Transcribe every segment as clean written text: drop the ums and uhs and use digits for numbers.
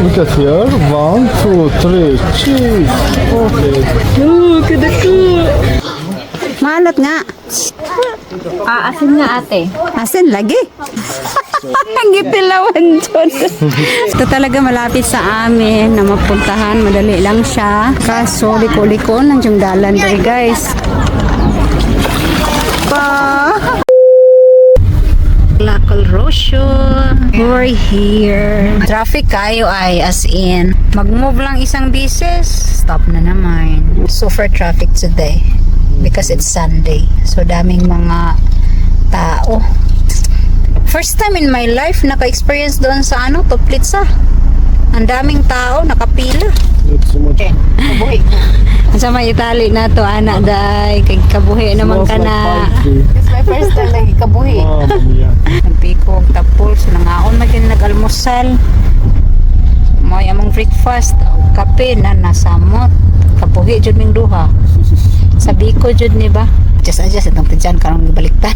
Look at here. 1, 2, 3. Cheese. Okay. Malot nga. Asin nga ate. Asin lagi. Ang gitilawan dyan. Ito talaga malapit sa amin na mapuntahan. Madali lang siya. Kaso liko-liko lang yung dalan dali guys. Lacal Rocio. We're here. Traffic kayo ay as in. Mag-move lang isang bisis. Stop na naman. Super traffic today. Because it's Sunday. So daming mga tao. First time in my life naka-experience doon sa Toplitsa. Ang daming tao, nakapila. Not so much. Kabuhi. Sa may Italy na to, anak day. Kay kabuhi naman ka na. It's my first time lagi kabuhi. Yeah. Nagpikog, tapos, nangaon na din nag-almusal. May among breakfast, kape na nasamot. Kabuhi jud ning duha. Sabi ko jud ni ba? Just itong tidyan karong baliktad.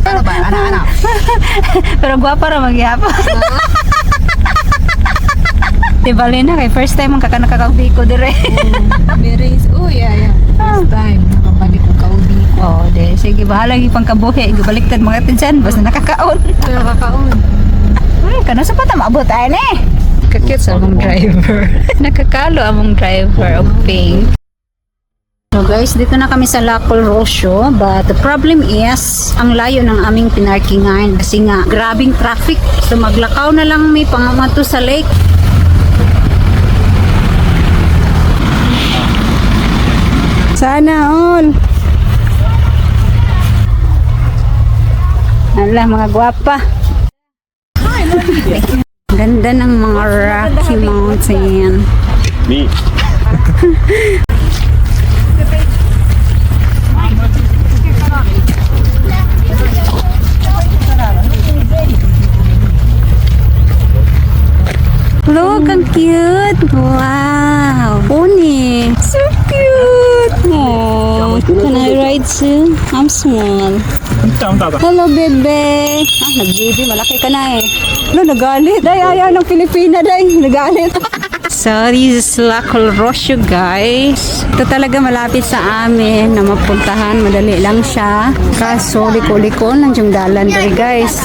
Ano ba? Anak-anak. Pero guwapa ra magyapa. Di bali na kay first time ang nakakaubi ko dire. Yeah. First time. Nakabalik ko kaubi ko. Oh, de sige bahala gi pang kabuhi, gibaliktad mga tidyan basta nakakaon. Nakakaon. Kana sa pata maabot ay ni. Kakit sa among driver. Nakakalo among driver og pink. So guys, dito na kami sa Lacal Rocio, but the problem is ang layo ng aming pinarkingan kasi nga grabing traffic. So maglakaw na lang may pangamato sa lake. Sana all. Ala mga gwapa. Ganda ng mga Rocky Mountain. Me. Look, ang cute! Wow! Pony! So cute! Oh, can I ride soon? I'm small. Hello, bebe! Nag-baby. Malaki ka na eh. Nagalit. Day, ayaw ng Pilipina, day. Nagalit. So, this is Lacal Rocio, guys. Ito talaga malapit sa amin na mapuntahan. Madali lang siya. Kaso, liko-liko lang yung dalan dali, guys.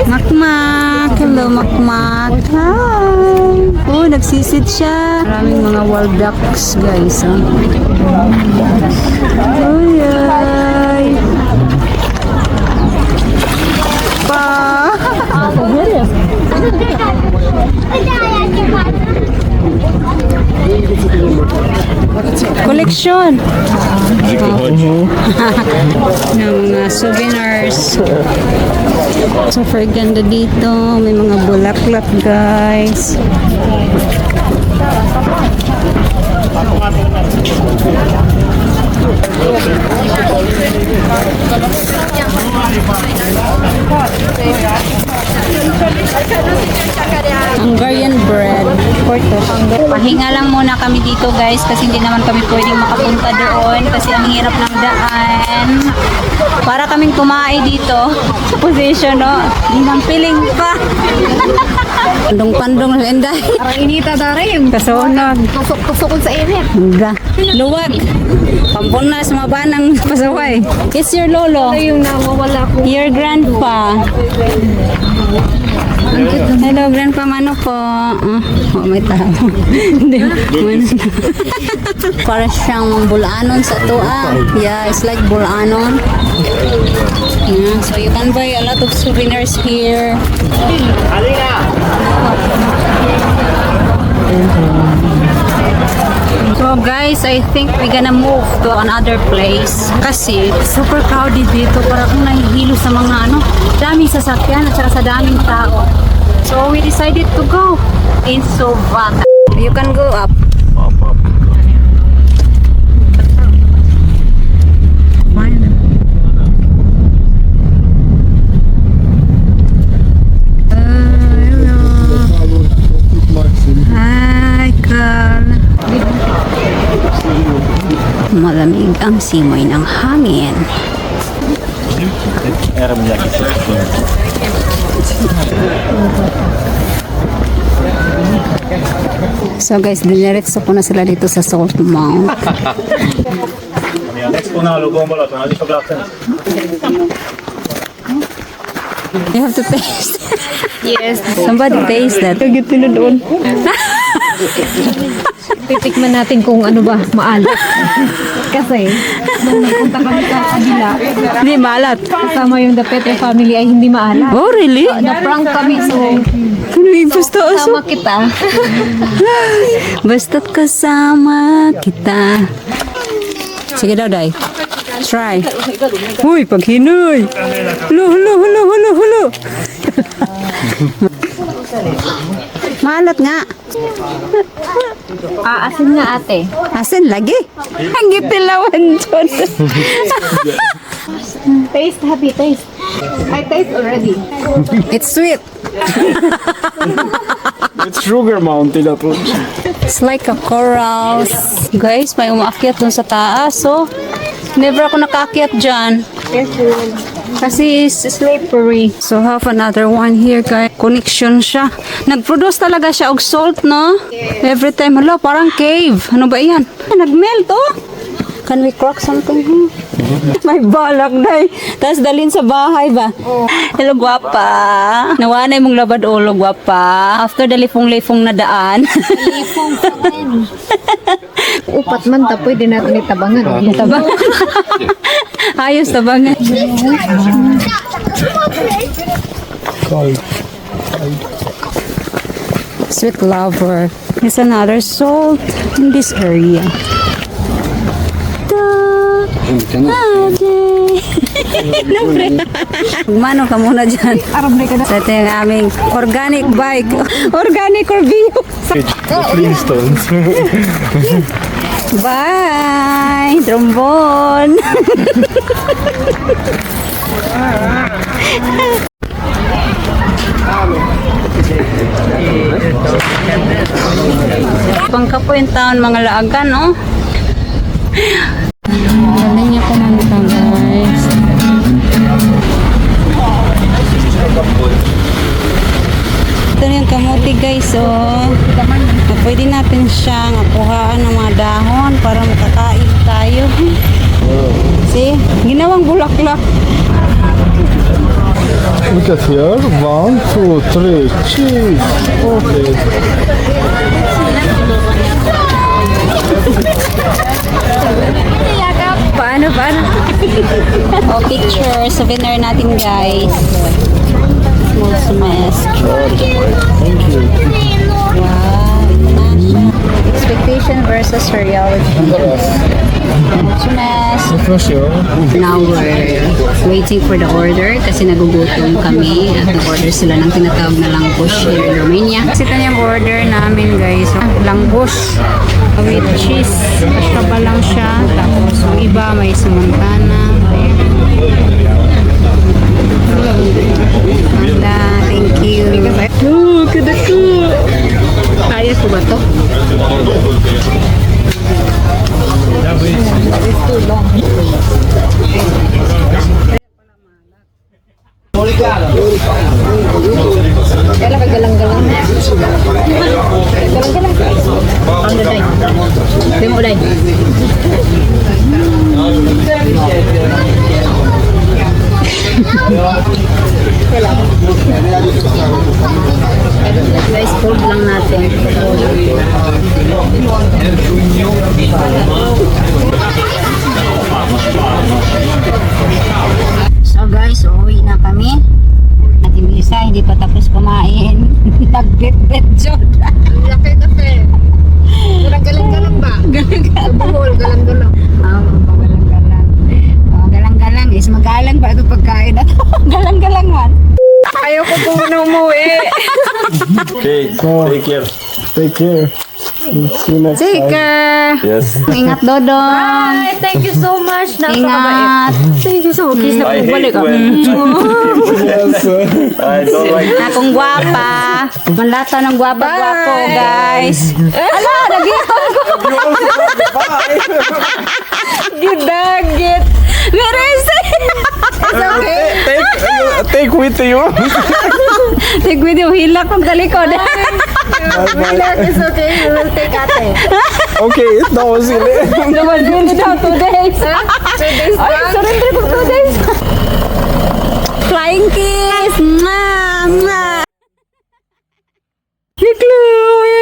Makmak! Hello, Makmak! Hi! Oh, nagsisid siya. Maraming mga wild ducks, guys. Oh, yay! Pa! Collection ng mga souvenirs. Super ganda dito. May mga bulaklak, guys. Hungarian bread. Pahinga lang muna kami dito, guys, kasi hindi naman kami pwedeng makapunta doon kasi ang hirap ng daan. Para kaming kumain dito sa position, no? Hindi nang piling pa. Pandong-pandong na enday. Parang inita dari yung Kasunog. kusok sa init. Hangga. Luwag. Pampunas mabanang pasaway. It's your lolo. Yung nawawala ko. Your grandpa. Hello, grandpa. Mano po? Oh, may tao. Hindi. Para siyang bulanon sa tua. Yeah, it's like bulanon. Yeah, so you can buy a lot of souvenirs here. So guys, I think we're gonna move to another place kasi super crowded dito. Para kung nahihilo sa mga daming sasakyan at saka sa daming tao. So we decided to go in Sovata. You can go up. Malamig ang simoy ng hangin. So guys, diniretso ko na sila dito sa Salt Mount. Next po na lugong balot, ano di pag-lapsen? You have to taste. Yes. Somebody taste that. Kagit nila doon. Titikman natin kung ano ba, maalat. Kasi, nung nagpunta kami sa kabila, Hindi malat. kasama yung The Petre family ay hindi maalat. Oh, really? Na-prank kami, so Ano yung gusto? kasama kita. Basta't kasama kita. Sige daw, Day. Try. Uy, paghinoy. Hulo, hulo, hulo, hulo, hulo. Malat nga. Aasin nga ate. Asin lagi. Ang gitilawan dyan. Taste, happy taste. I taste already. It's sweet. It's sugar mountain at all. It's like a corals. Guys, may umaakyat dun sa taas. So, never ako nakaakyat dyan. Kasi it's slippery. So, have another one here, guys. Connection siya. Nag-produce talaga siya og salt, no? Every time. Hello, parang cave. Ano ba yan? Nag-melt, oh. Can we crack something here? May balak na eh. Tapos dalhin sa bahay ba? Hello, guwapa. Nawanay mong labad ulo, guwapa. After the lifong-lifong na daan. Lipong pa rin. Upat man, tapoy din natin itabangan. Tabangan. Ayos, tabangan. Sweet lover. There's another salt in this area. Mano ka muna dyan. Sa ito yung aming organic bike. Organic review. The Flintstones. Bye! Trombone! Pangka po yung taon mga laagan, no? Galing niya kumanta, guys. Ito na yung kamuti, guys, oh. Pwede natin siyang akuhaan ng mga dahon para makakain tayo. See? Ginawang bulaklak. Look at here. 1, 2, 3. Cheese. Okay. Paano? Oh, picture. Souvenir natin, guys. Small semester. Thank you. Wow, international. Expectation versus reality. Semester. Now we're waiting for the order kasi nagugutom kami at nag-order sila ng tinatawag na langbush here in Romania. Kasi ito yung order namin, guys. Langbush with cheese. Pasyaba lang siya. Tapos yung iba may samantana. Manda, thank you. Oh, kadako. Kaya ko ba to? Kailan ka galang-galang? Galang-galang. Ang daday. Demo day. Guys, fold lang natin. So guys, uuwi na kami. At yung isa, hindi pa tapos kumain. Nag-bet-bet dyan. Ang laki kasi. Galang-galang ba? Galang-galang. Buhol, galang-galang. Galang-galang. Galang-galang is magalang pa ito pagkain na to. Galang-galang man. Ayaw ko po na umuwi. Okay, take care. Take care. See you next Take time. care. Yes. Ingat, Dodong. Ay, thank you so much. Ingat. Thank you so much. Kiss na I po hate balik. when Yes. I don't like Akong gwapa. Manlata ng gwapa-gwapo, guys. Ala, nagitong ko. Gidagit. Where is it? Take with you. Take with you, hilak kong talikod. It's okay, we will take ate. Okay, no, silly. Naman din daw, 2 days. 2 days Ay, lang. surrender ko 2 days. Flying kiss. Mwah, mwah. Hey, Chloe.